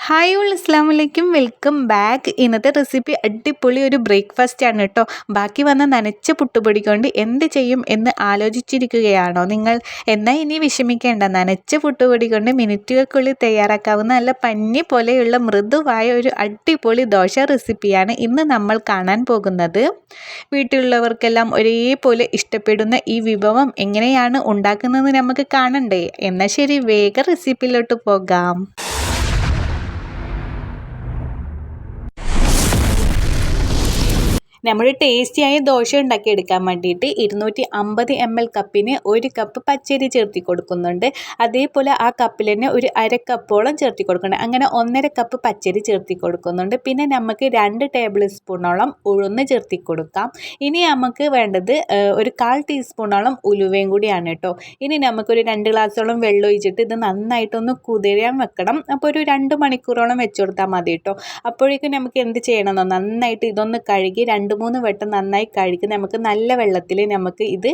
Hi all അസ്സലാമലൈക്കും welcome back. ഇന്നത്തെ recipe അടിപൊളി ഒരു ബ്രേക്ക്ഫാസ്റ്റ് ആണ് കേട്ടോ. ബാക്കി വന്ന നനച്ച പുട്ടുപൊടി കൊണ്ട് എന്ത് ചെയ്യും എന്ന് ആലോചിച്ചിരിക്കുകയാണോ നിങ്ങൾ? എന്നാൽ ഇനി വിഷമിക്കേണ്ട. നനച്ച പുട്ടുപൊടി കൊണ്ട് മിനിറ്റുകൾക്കുള്ളിൽ തയ്യാറാക്കാവുന്ന നല്ല പഞ്ഞി പോലെയുള്ള മൃദുവായ ഒരു അടിപൊളി ദോശ റെസിപ്പിയാണ് ഇന്ന് നമ്മൾ കാണാൻ പോകുന്നത്. വീട്ടിലുള്ളവർക്കെല്ലാം ഒരേപോലെ ഇഷ്ടപ്പെടുന്ന ഈ വിഭവം എങ്ങനെയാണ് ഉണ്ടാക്കുന്നത് നമുക്ക് കാണണ്ടേ? എന്നാൽ ശരി, വേഗം റെസിപ്പിയിലോട്ട് പോകാം. നമ്മൾ ടേസ്റ്റിയായ ദോശ ഉണ്ടാക്കിയെടുക്കാൻ വേണ്ടിയിട്ട് 250 ml കപ്പിന് 1 കപ്പ് പച്ചരി ചേർത്തി കൊടുക്കുന്നുണ്ട്. അതേപോലെ ആ കപ്പിൽ തന്നെ ഒരു അര കപ്പോളം ചേർത്തി കൊടുക്കുന്നുണ്ട്. അങ്ങനെ 1.5 കപ്പ് പച്ചരി ചേർത്തി കൊടുക്കുന്നുണ്ട്. പിന്നെ നമുക്ക് 2 ടേബിൾ സ്പൂണോളം ഉഴുന്ന് ചേർത്തി കൊടുക്കാം. ഇനി നമുക്ക് വേണ്ടത് ഒരു 1/4 ടീസ്പൂണോളം ഉലുവയും കൂടിയാണ് കേട്ടോ. ഇനി നമുക്കൊരു 2 ഗ്ലാസ്സോളം വെള്ളം ഒഴിച്ചിട്ട് ഇത് നന്നായിട്ടൊന്ന് കുതിരാൻ വെക്കണം. അപ്പോൾ ഒരു 2 മണിക്കൂറോളം വെച്ച് കൊടുത്താൽ മതി കേട്ടോ. അപ്പോഴേക്കും നമുക്ക് എന്ത് ചെയ്യണമെന്നോ, നന്നായിട്ട് ഇതൊന്ന് കഴുകി 2-3 വട്ടം നന്നായി കഴുകി നമുക്ക് നല്ല വെള്ളത്തിൽ നമുക്ക് ഇത്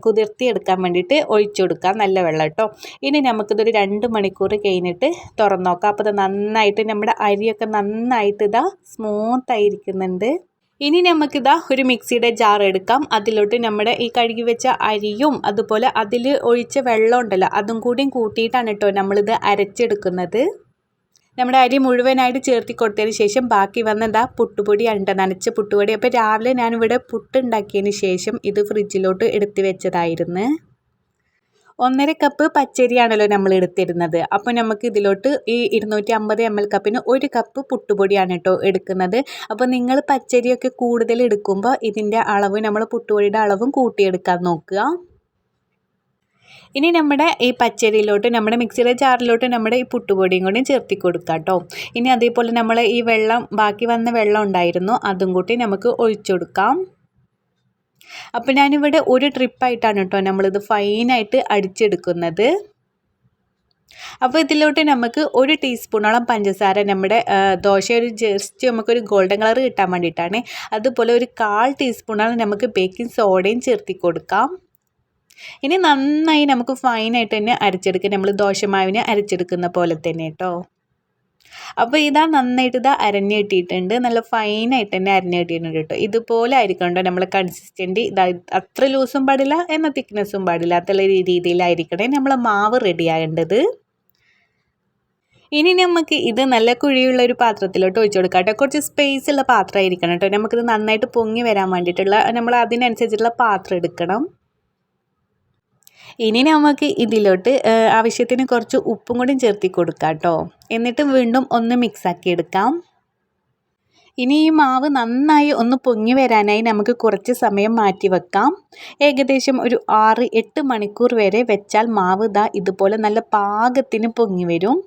കുതിർത്തിയെടുക്കാൻ വേണ്ടിയിട്ട് ഒഴിച്ചു കൊടുക്കാം, നല്ല വെള്ളം കേട്ടോ. ഇനി നമുക്കിതൊരു 2 മണിക്കൂർ കഴിഞ്ഞിട്ട് തുറന്നു നോക്കാം. അപ്പോൾ ഇത് നന്നായിട്ട് നമ്മുടെ അരിയൊക്കെ നന്നായിട്ട് ഇതാ സ്മൂത്തായിരിക്കുന്നുണ്ട്. ഇനി നമുക്കിതാ ഒരു മിക്സിയുടെ ജാർ എടുക്കാം. അതിലോട്ട് നമ്മുടെ ഈ കഴുകി വെച്ച അരിയും അതുപോലെ അതിൽ ഒഴിച്ച വെള്ളം ഉണ്ടല്ലോ അതും കൂടിയും കൂട്ടിയിട്ടാണ് കേട്ടോ നമ്മളിത് അരച്ചെടുക്കുന്നത്. നമ്മുടെ അരി മുഴുവനായിട്ട് ചേർത്തി കൊടുത്തതിന് ശേഷം ബാക്കി വന്നതാ പുട്ടുപൊടിയാണ്, നനച്ച പുട്ടുപൊടി. അപ്പോൾ രാവിലെ ഞാനിവിടെ പുട്ടുണ്ടാക്കിയതിന് ശേഷം ഇത് ഫ്രിഡ്ജിലോട്ട് എടുത്ത് വെച്ചതായിരുന്നു. 1.5 കപ്പ് പച്ചരിയാണല്ലോ നമ്മൾ എടുത്തിരുന്നത്. അപ്പോൾ നമുക്ക് ഇതിലോട്ട് ഈ 250 ml കപ്പിന് 1 കപ്പ് പുട്ടുപൊടിയാണ് കേട്ടോ എടുക്കുന്നത്. അപ്പോൾ നിങ്ങൾ പച്ചരിയൊക്കെ കൂടുതൽ എടുക്കുമ്പോൾ ഇതിൻ്റെ അളവ്, നമ്മൾ പുട്ടുപൊടിയുടെ അളവും കൂട്ടിയെടുക്കാൻ നോക്കുക. ഇനി നമ്മുടെ ഈ പച്ചരിയിലോട്ട്, നമ്മുടെ മിക്സിയുടെ ജാറിലോട്ട് നമ്മുടെ ഈ പുട്ടുപൊടിയും കൂടി ചേർത്തി കൊടുക്കാം കേട്ടോ. ഇനി അതേപോലെ നമ്മൾ ഈ വെള്ളം, ബാക്കി വന്ന വെള്ളം ഉണ്ടായിരുന്നു, അതും കൂട്ടി നമുക്ക് ഒഴിച്ചു കൊടുക്കാം. അപ്പോൾ ഞാനിവിടെ ഒരു ട്രിപ്പായിട്ടാണ് കേട്ടോ നമ്മളിത് ഫൈനായിട്ട് അടിച്ചെടുക്കുന്നത്. അപ്പോൾ ഇതിലോട്ട് നമുക്ക് 1 ടീസ്പൂണോളം പഞ്ചസാര, നമ്മുടെ ദോശ ഒരു ജസ്റ്റ് നമുക്കൊരു ഗോൾഡൻ കളർ കിട്ടാൻ വേണ്ടിയിട്ടാണ്. അതുപോലെ ഒരു 1/4 ടീസ്പൂണോളം നമുക്ക് ബേക്കിംഗ് സോഡയും ചേർത്തി കൊടുക്കാം. ഇനി നന്നായി നമുക്ക് ഫൈനായിട്ട് തന്നെ അരച്ചെടുക്കാം, നമ്മൾ ദോശമാവിനെ അരച്ചെടുക്കുന്ന പോലെ തന്നെ കേട്ടോ. അപ്പോൾ ഇതാ നന്നായിട്ട് ഇതാ അരഞ്ഞ് കിട്ടിയിട്ടുണ്ട്, നല്ല ഫൈനായിട്ട് തന്നെ അരഞ്ഞ് കിട്ടിയിട്ടുണ്ട് കേട്ടോ. ഇതുപോലെ ആയിരിക്കണം നമ്മൾ കൺസിസ്റ്റൻറ്റ്. ഇതാ അത്ര ലൂസും പാടില്ല എന്നാൽ തിക്നെസ്സും പാടില്ലാത്തുള്ള രീതിയിലായിരിക്കണേ നമ്മൾ മാവ് റെഡി ആകേണ്ടത്. ഇനി നമുക്ക് ഇത് നല്ല കുഴിയുള്ള ഒരു പാത്രത്തിലോട്ട് ഒഴിച്ചു കൊടുക്കാം കേട്ടോ. കുറച്ച് സ്പേസ് ഉള്ള പാത്രമായിരിക്കണം കേട്ടോ. നമുക്കിത് നന്നായിട്ട് പൊങ്ങി വരാൻ വേണ്ടിയിട്ടുള്ള, നമ്മൾ അതിനനുസരിച്ചുള്ള പാത്രം എടുക്കണം. ഇനി നമുക്ക് ഇതിലോട്ട് ആവശ്യത്തിന് കുറച്ച് ഉപ്പും കൂടി ചേർത്തി കൊടുക്കാം കേട്ടോ. എന്നിട്ട് വീണ്ടും ഒന്ന് മിക്സാക്കി എടുക്കാം. ഇനി ഈ മാവ് നന്നായി ഒന്ന് പൊങ്ങി വരാനായി നമുക്ക് കുറച്ച് സമയം മാറ്റി വെക്കാം. ഏകദേശം ഒരു 6-8 മണിക്കൂർ വരെ വെച്ചാൽ മാവ് ഇതാ ഇതുപോലെ നല്ല പാകത്തിന് പൊങ്ങി വരും.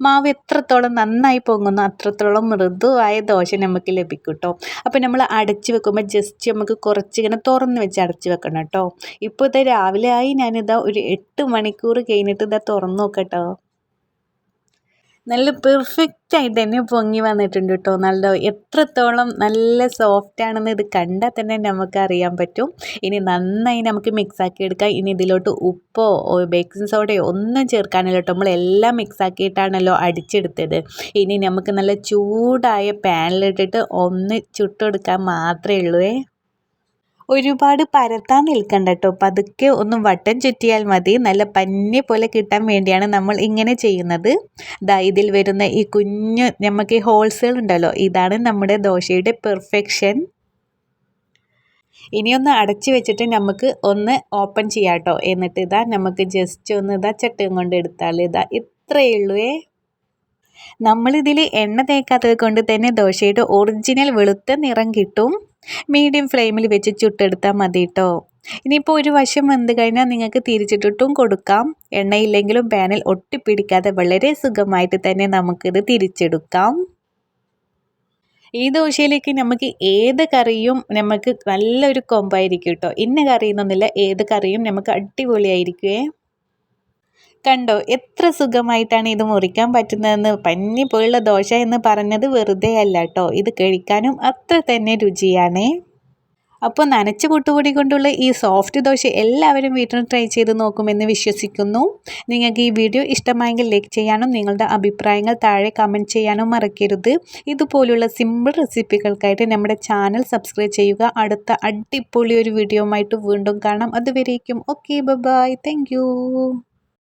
മാവ് എത്രത്തോളം നന്നായി പൊങ്ങുന്നു അത്രത്തോളം മൃദുവായ ദോശ നമുക്ക് ലഭിക്കും കേട്ടോ. അപ്പോൾ നമ്മൾ അടച്ചു വെക്കുമ്പോൾ ജസ്റ്റ് നമുക്ക് കുറച്ചിങ്ങനെ തുറന്ന് വെച്ച് അടച്ചു വെക്കണം കേട്ടോ. ഇപ്പോൾ ഇത് രാവിലെ ആയി, ഞാനിതാ ഒരു 8 മണിക്കൂർ കഴിഞ്ഞിട്ട് ഇതാ തുറന്ന് നോക്കട്ടോ. നല്ല പെർഫെക്റ്റ് ആയിട്ട് തന്നെ പൊങ്ങി വന്നിട്ടുണ്ട് കേട്ടോ. നല്ല എത്രത്തോളം നല്ല സോഫ്റ്റ് ആണെന്ന് ഇത് കണ്ടാൽ തന്നെ നമുക്ക് അറിയാൻ പറ്റും. ഇനി നന്നായി നമുക്ക് മിക്സാക്കി എടുക്കാം. ഇനി ഇതിലോട്ട് ഉപ്പോ ബേക്കിംഗ് സോഡയോ ഒന്നും ചേർക്കാനല്ലോ കേട്ടോ, നമ്മളെല്ലാം മിക്സാക്കിയിട്ടാണല്ലോ അടിച്ചെടുത്തത്. ഇനി നമുക്ക് നല്ല ചൂടായ പാനിലിട്ടിട്ട് ഒന്ന് ചുട്ടെടുക്കാൻ മാത്രമേ ഉള്ളൂ. ഒരുപാട് പരത്താൻ നിൽക്കണ്ട കേട്ടോ, പതുക്കെ ഒന്ന് വട്ടം ചുറ്റിയാൽ മതി. നല്ല പഞ്ഞി പോലെ കിട്ടാൻ വേണ്ടിയാണ് നമ്മൾ ഇങ്ങനെ ചെയ്യുന്നത്. ദാ ഇതിൽ വരുന്ന ഈ കുഞ്ഞു നമുക്ക് ഈ ഹോൾസുകൾ ഉണ്ടല്ലോ, ഇതാണ് നമ്മുടെ ദോശയുടെ പെർഫെക്ഷൻ. ഇനിയൊന്ന് അടച്ചു വെച്ചിട്ട് നമുക്ക് ഒന്ന് ഓപ്പൺ ചെയ്യാം കേട്ടോ. എന്നിട്ട് ഇതാ നമുക്ക് ജസ്റ്റ് ഒന്ന് ഇതാ ചട്ടയും കൊണ്ട് എടുത്താൽ ഇതാ ഇത്രയേ ഉള്ളൂ. നമ്മളിതിൽ എണ്ണ തേക്കാത്തത് കൊണ്ട് തന്നെ ദോശയുടെ ഒറിജിനൽ വെളുത്ത നിറം കിട്ടും. മീഡിയം ഫ്ലെയിമിൽ വെച്ച് ചുട്ടെടുത്താൽ മതി കേട്ടോ. ഇനിയിപ്പോൾ ഒരു വശം വെന്ത് കഴിഞ്ഞാൽ നിങ്ങൾക്ക് തിരിച്ചിട്ടിട്ടും കൊടുക്കാം. എണ്ണയില്ലെങ്കിലും പാനിൽ ഒട്ടിപ്പിടിക്കാതെ വളരെ സുഖമായിട്ട് തന്നെ നമുക്കിത് തിരിച്ചെടുക്കാം. ഈ ദോശയിലേക്ക് നമുക്ക് ഏത് കറിയും നമുക്ക് നല്ലൊരു കോമ്പായിരിക്കും കേട്ടോ. ഇന്ന കറിയെന്നൊന്നുമില്ല, ഏത് കറിയും നമുക്ക് അടിപൊളിയായിരിക്കുമേ. കണ്ടോ എത്ര സുഖമായിട്ടാണ് ഇത് മുറിക്കാൻ പറ്റുന്നതെന്ന്. പഞ്ഞി പോലുള്ള ദോശ എന്ന് പറഞ്ഞത് വെറുതെ അല്ല കേട്ടോ, ഇത് കഴിക്കാനും അത്ര തന്നെ രുചിയാണേ. അപ്പോൾ നനച്ച പുട്ടുപൊടി കൊണ്ടുള്ള ഈ സോഫ്റ്റ് ദോശ എല്ലാവരും വീട്ടിൽ ട്രൈ ചെയ്ത് നോക്കുമെന്ന് വിശ്വസിക്കുന്നു. നിങ്ങൾക്ക് ഈ വീഡിയോ ഇഷ്ടമായെങ്കിൽ ലൈക്ക് ചെയ്യാനും നിങ്ങളുടെ അഭിപ്രായങ്ങൾ താഴെ കമൻറ്റ് ചെയ്യാനും മറക്കരുത്. ഇതുപോലുള്ള സിമ്പിൾ റെസിപ്പികൾക്കായിട്ട് നമ്മുടെ ചാനൽ സബ്സ്ക്രൈബ് ചെയ്യുക. അടുത്ത അടിപൊളി ഒരു വീഡിയോ ആയിട്ട് വീണ്ടും കാണാം. അതുവരേക്കും ഓക്കെ ബൈ. Thank you.